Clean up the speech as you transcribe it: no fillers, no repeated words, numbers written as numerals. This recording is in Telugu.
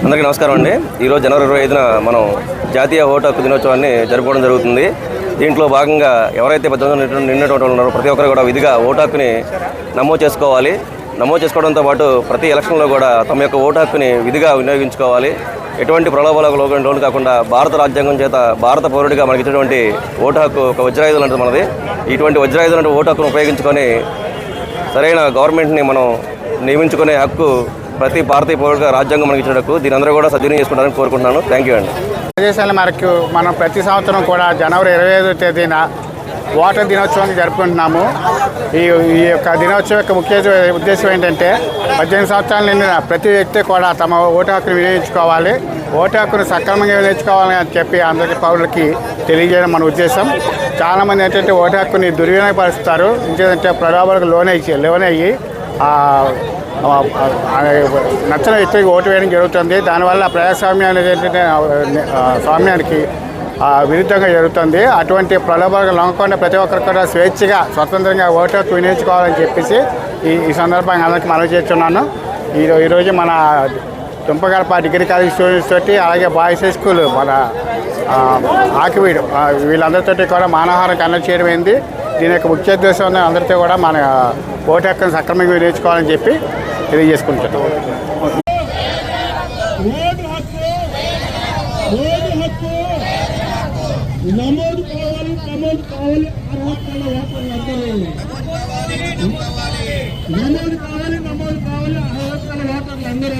అందరికీ నమస్కారం అండి. ఈరోజు జనవరి 25న మనం జాతీయ ఓటు హక్కు దినోత్సవాన్ని జరుపుకోవడం జరుగుతుంది. దీంట్లో భాగంగా ఎవరైతే 18 నిన్నటువంటి ఉన్నారో ప్రతి ఒక్కరు కూడా విధిగా ఓటు హక్కుని నమోదు చేసుకోవాలి. నమోదు చేసుకోవడంతో పాటు ప్రతి ఎలక్షన్లో కూడా తమ యొక్క ఓటు హక్కుని విధిగా వినియోగించుకోవాలి. ఎటువంటి ప్రలోభాలకు లోను కాకుండా భారత రాజ్యాంగం చేత భారత పౌరుడిగా మనకి ఇచ్చినటువంటి ఓటు హక్కు ఒక వజ్రాయుధం లాంటిది మనది. ఇటువంటి వజ్రాయుధం లాంటి ఓటు హక్కును ఉపయోగించుకొని సరైన గవర్నమెంట్ని మనం నియమించుకునే హక్కు ప్రతి భారతీయ పౌరుడిగా రాజ్యాంగం మనకి ఇచ్చిన హక్కు. దీని అందరూ కూడా సద్వినియోగం చేసుకుంటారని కోరుకుంటున్నాను. థ్యాంక్ యూ అండి. ప్రదేశాల మేరకు మనం ప్రతి సంవత్సరం కూడా జనవరి 25వ తేదీన ఓటర్ దినోత్సవాన్ని జరుపుకుంటున్నాము. ఈ యొక్క దినోత్సవం యొక్క ముఖ్య ఉద్దేశం ఏంటంటే 18 సంవత్సరాల నిండిన ప్రతి వ్యక్తి కూడా తమ ఓటు హక్కును వినియోగించుకోవాలి. ఓటు హక్కును సక్రమంగా వినియోగించుకోవాలని అని చెప్పి అందరికీ పౌరులకి తెలియజేయడం మన ఉద్దేశం. చాలామంది ఏంటంటే ఓటు హక్కుని దుర్వినియోగపరుస్తారు. ఇంకేంటంటే ప్రలోభాలకు లోనయ్యి నచ్చిన వ్యక్తికి ఓటు వేయడం జరుగుతుంది. దానివల్ల ప్రజాస్వామ్యానికి ఏంటంటే స్వామ్యానికి విరుద్ధంగా జరుగుతుంది. అటువంటి ప్రలోభాలకు లొంగకుండా ప్రతి ఒక్కరు కూడా స్వేచ్ఛగా స్వతంత్రంగా ఓటు హక్కు వినియోగించుకోవాలని చెప్పేసి ఈ సందర్భంగా అందరికీ మనవి చేస్తున్నాను. ఈరోజు మన తుంపగడప డిగ్రీ కాలేజ్ స్టూడెంట్స్ తోటి అలాగే బాయ్స్ హై స్కూల్ మన ఆకివీడు వీళ్ళందరితో కూడా మానవహారం కండక్ట్ చేయడం అయింది. దీని యొక్క ముఖ్య ఉద్దేశం అందరితో కూడా మన ఓటు హక్కును సక్రమంగా వినియోగించుకోవాలని చెప్పి తెలియజేసుకుంటున్నాం. నమోదు కావాలి అర్హత ఓటర్లు అందరూ